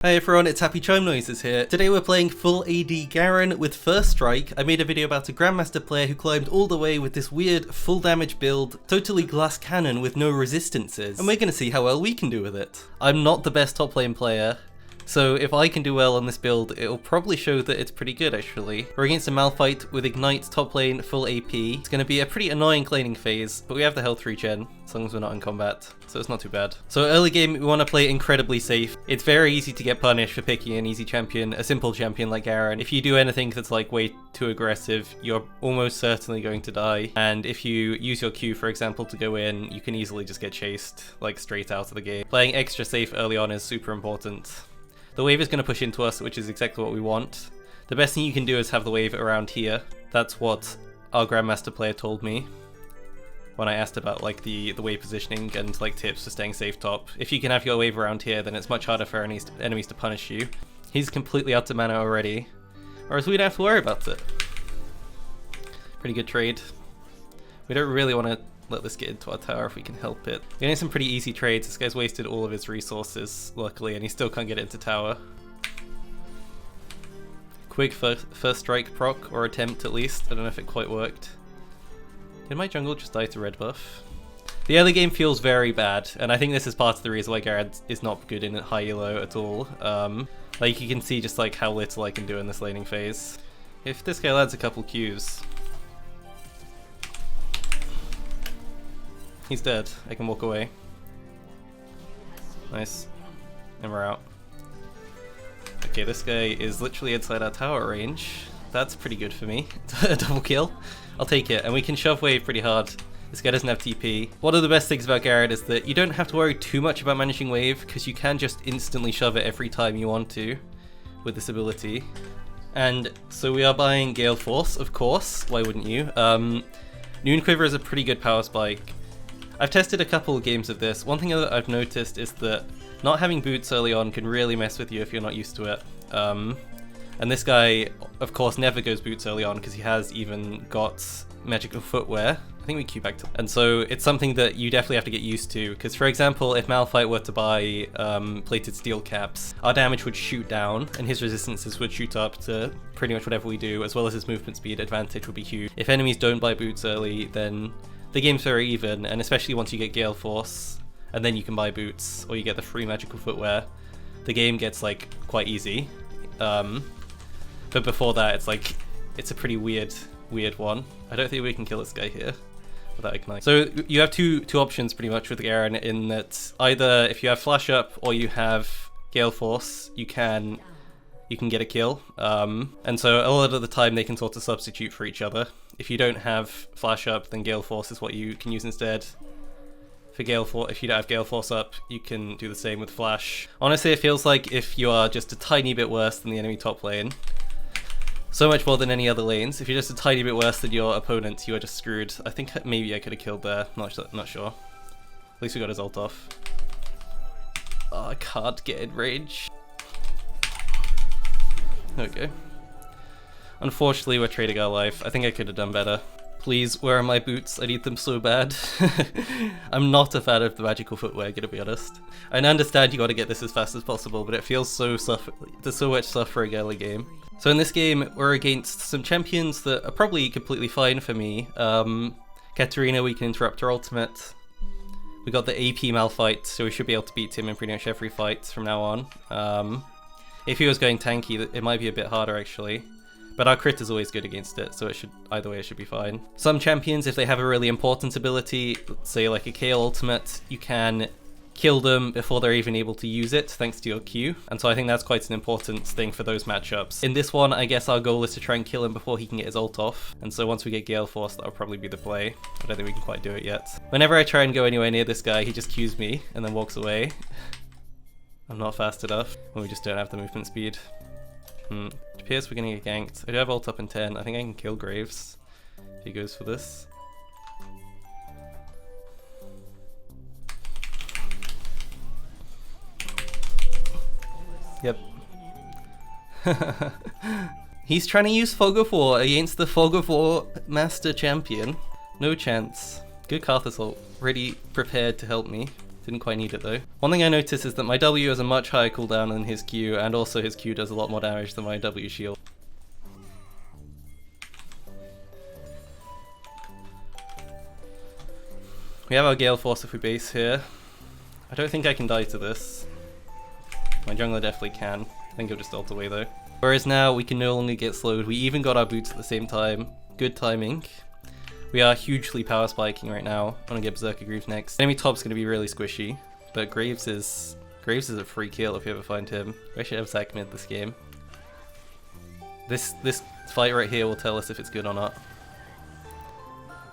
Hey everyone, it's HappyChimeNoises here. Today we're playing full AD Garen with First Strike. I made a video about a Grandmaster player who climbed all the way with this weird full damage build, totally glass cannon with no resistances, and we're gonna see how well we can do with it. I'm not the best top lane player, so if I can do well on this build, it'll probably show that it's pretty good actually. We're against a Malphite with Ignite top lane full AP. It's going to be a pretty annoying laning phase, but we have the health regen, as long as we're not in combat, so it's not too bad. So early game, we want to play incredibly safe. It's very easy to get punished for picking an easy champion, a simple champion like Garen. If you do anything that's like way too aggressive, you're almost certainly going to die. And if you use your Q, for example, to go in, you can easily just get chased like straight out of the game. Playing extra safe early on is super important. The wave is going to push into us, which is exactly what we want. The best thing you can do is have the wave around here. That's what our Grandmaster player told me when I asked about like the wave positioning and like tips for staying safe top. If you can have your wave around here, then it's much harder for enemies to punish you. He's completely out of mana already, whereas we don't have to worry about it. Pretty good trade. We don't really want to let this get into our tower if we can help it. We're getting some pretty easy trades. This guy's wasted all of his resources, luckily, and he still can't get into tower. Quick first strike proc, or attempt at least. I don't know if it quite worked. Did my jungle just die to red buff? The early game feels very bad, and I think this is part of the reason why Garen is not good in high elo at all. Like you can see just like how little I can do in this laning phase. If this guy lands a couple Qs, he's dead. I can walk away. Nice. And we're out. Okay, this guy is literally inside our tower range. That's pretty good for me. A double kill. I'll take it. And we can shove wave pretty hard. This guy doesn't have TP. One of the best things about Garen is that you don't have to worry too much about managing wave, because you can just instantly shove it every time you want to with this ability. And so we are buying Gale Force, of course. Why wouldn't you? Noon Quiver is a pretty good power spike. I've tested a couple of games of this. One thing that I've noticed is that not having boots early on can really mess with you if you're not used to it. And this guy, of course, never goes boots early on because he has even got magical footwear. I think we Q back to... And so it's something that you definitely have to get used to, because for example, if Malphite were to buy plated steel caps, our damage would shoot down and his resistances would shoot up to pretty much whatever we do, as well as his movement speed advantage would be huge. If enemies don't buy boots early, then the game's very even, and especially once you get Gale Force, and then you can buy boots, or you get the free magical footwear, the game gets like quite easy. But before that, it's like, it's a pretty weird one. I don't think we can kill this guy here without Ignite. So you have two options pretty much with Garen, in that either if you have Flash Up or you have Gale Force, you can get a kill. And so a lot of the time they can sort of substitute for each other. If you don't have Flash Up, then Gale Force is what you can use instead. For Gale Force, if you don't have Gale Force up, you can do the same with Flash. Honestly, it feels like if you are just a tiny bit worse than the enemy top lane, so much more than any other lanes, if you're just a tiny bit worse than your opponent, you are just screwed. I think maybe I could have killed there, not sure. At least we got his ult off. Oh, I can't get in range. There we go. Unfortunately, we're trading our life. I think I could have done better. Please, where are my boots? I need them so bad. I'm not a fan of the magical footwear, gonna be honest. I understand you gotta get this as fast as possible, but it feels there's so much suffering early game. So in this game, we're against some champions that are probably completely fine for me. Katarina, we can interrupt her ultimate. We got the AP Malphite, so we should be able to beat him in pretty much every fight from now on. If he was going tanky, it might be a bit harder actually. But our crit is always good against it, so either way it should be fine. Some champions, if they have a really important ability, say like a KO ultimate, you can kill them before they're even able to use it, thanks to your Q. And so I think that's quite an important thing for those matchups. In this one, I guess our goal is to try and kill him before he can get his ult off. And so once we get Gale Force, that'll probably be the play. I don't think we can quite do it yet. Whenever I try and go anywhere near this guy, he just Qs me and then walks away. I'm not fast enough, and we just don't have the movement speed. It appears we're gonna get ganked. I do have ult up in 10. I think I can kill Graves if he goes for this. Yep. He's trying to use Fog of War against the Fog of War Master Champion. No chance. Good Karthus ult. Ready, prepared to help me. Didn't quite need it though. One thing I noticed is that my W has a much higher cooldown than his Q, and also his Q does a lot more damage than my W shield. We have our Gale Force if we base here. I don't think I can die to this. My jungler definitely can. I think he'll just ult away though. Whereas now we can no longer get slowed. We even got our boots at the same time. Good timing. We are hugely power spiking right now. I'm gonna get Berserker Greaves next. Enemy top's gonna be really squishy, but Graves is a free kill if you ever find him. I should have Zac mid this game. This fight right here will tell us if it's good or not.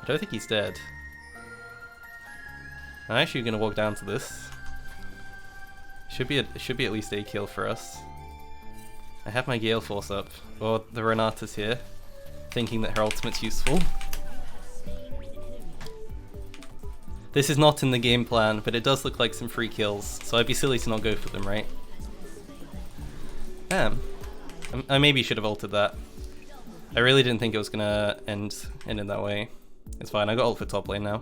I don't think he's dead. I'm actually gonna walk down to this. Should be at least a kill for us. I have my Gale Force up, or the Renata's here, thinking that her ultimate's useful. This is not in the game plan, but it does look like some free kills, so I'd be silly to not go for them, right? Damn. I maybe should have ulted that. I really didn't think it was gonna end in that way. It's fine, I got ult for top lane now.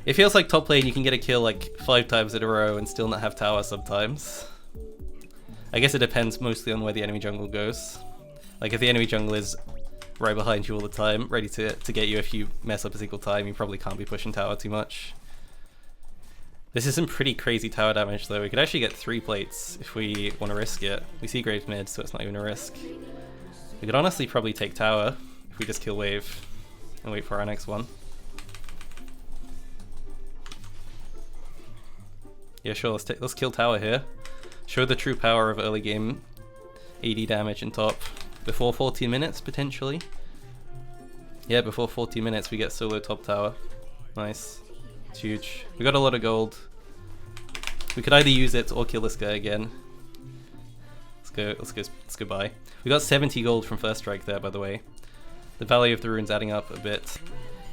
It feels like top lane you can get a kill like 5 times in a row and still not have tower sometimes. I guess it depends mostly on where the enemy jungle goes. Like if the enemy jungle is right behind you all the time, ready to get you if you mess up a single time, you probably can't be pushing tower too much. This is some pretty crazy tower damage though. We could actually get 3 plates if we want to risk it. We see Graves mid, so it's not even a risk. We could honestly probably take tower if we just kill wave and wait for our next one. Yeah, sure, let's kill tower here. Show the true power of early game AD damage in top. Before 14 minutes, potentially. Yeah, before 14 minutes we get solo top tower. Nice. It's huge. We got a lot of gold. We could either use it or kill this guy again. Let's go buy. We got 70 gold from first strike there, by the way. The value of the rune's adding up a bit.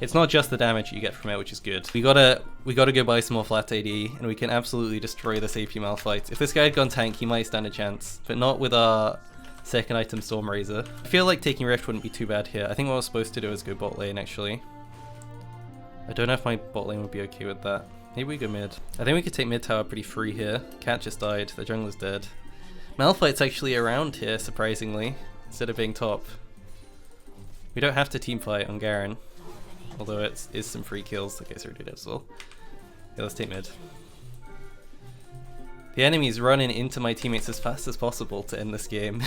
It's not just the damage you get from it, which is good. We gotta go buy some more flat AD, and we can absolutely destroy this AP Malphite. If this guy had gone tank, he might stand a chance, but not with our second item Storm Razor. I feel like taking Rift wouldn't be too bad here. I think what I was supposed to do is go bot lane, actually. I don't know if my bot lane would be okay with that. Maybe we go mid. I think we could take mid tower pretty free here. Cat just died, the jungler's dead. Malphite's actually around here, surprisingly, instead of being top. We don't have to team fight on Garen. Although it is some free kills. Okay, so we do that as well. Yeah, let's take mid. The enemy's running into my teammates as fast as possible to end this game.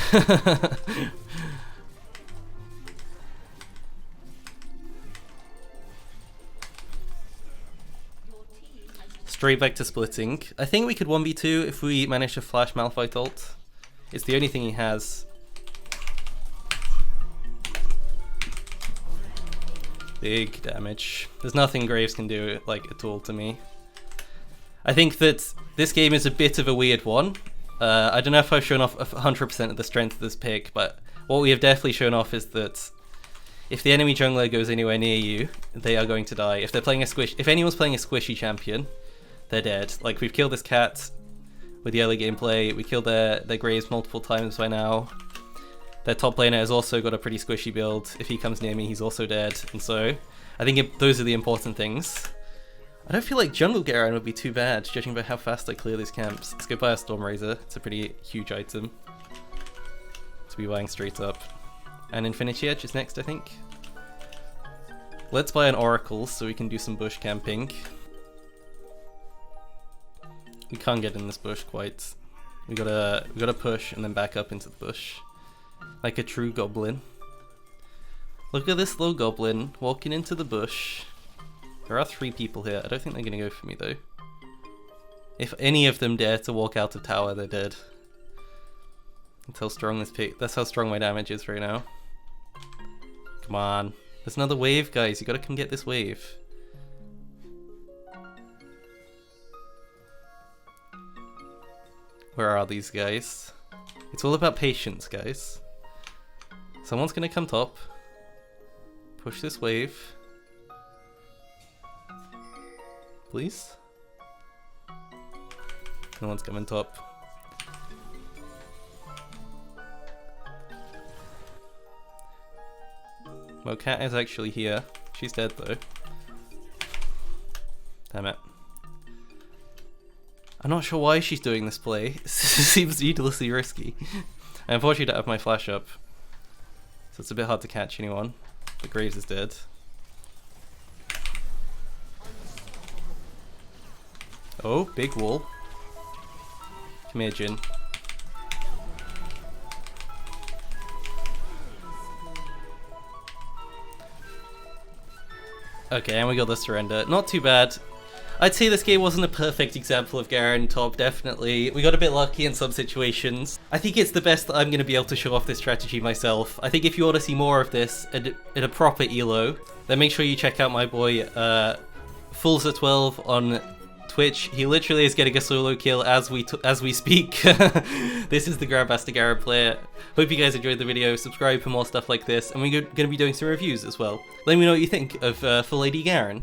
Straight back to splitting. I think we could 1v2 if we manage to flash Malphite ult. It's the only thing he has. Big damage. There's nothing Graves can do like at all to me. I think that this game is a bit of a weird one. I don't know if I've shown off 100% of the strength of this pick, but what we have definitely shown off is that if the enemy jungler goes anywhere near you, they are going to die. If they're playing if anyone's playing a squishy champion, they're dead. Like we've killed this cat with the early gameplay. We killed their Graves multiple times by now. Their top laner has also got a pretty squishy build. If he comes near me, he's also dead. And so, I think those are the important things. I don't feel like Jungle Garen would be too bad, judging by how fast I clear these camps. Let's go buy a Storm Razor. It's a pretty huge item to be buying straight up. And Infinity Edge is next, I think. Let's buy an Oracle so we can do some bush camping. We can't get in this bush quite. We gotta push and then back up into the bush. Like a true goblin. Look at this little goblin walking into the bush. There are 3 people here. I don't think they're gonna go for me though. If any of them dare to walk out of tower, they're dead. That's how strong this pick. That's how strong my damage is right now. Come on. There's another wave, guys. You gotta come get this wave. Where are these guys? It's all about patience, guys. Someone's gonna come top. Push this wave. Please? No one's coming top. Well, Cat is actually here. She's dead though. Damn it. I'm not sure why she's doing this play. It seems needlessly risky. I unfortunately don't have my flash up, so it's a bit hard to catch anyone. But Graves is dead. Oh, big wall. Come here, Jin. Okay, and we got the surrender. Not too bad. I'd say this game wasn't a perfect example of Garen top, definitely. We got a bit lucky in some situations. I think it's the best that I'm going to be able to show off this strategy myself. I think if you want to see more of this in a proper elo, then make sure you check out my boy Fulza12 on Twitch. He literally is getting a solo kill as we speak. This is the Grandmaster Garen player. Hope you guys enjoyed the video. Subscribe for more stuff like this, and we're going to be doing some reviews as well. Let me know what you think of full AD Garen.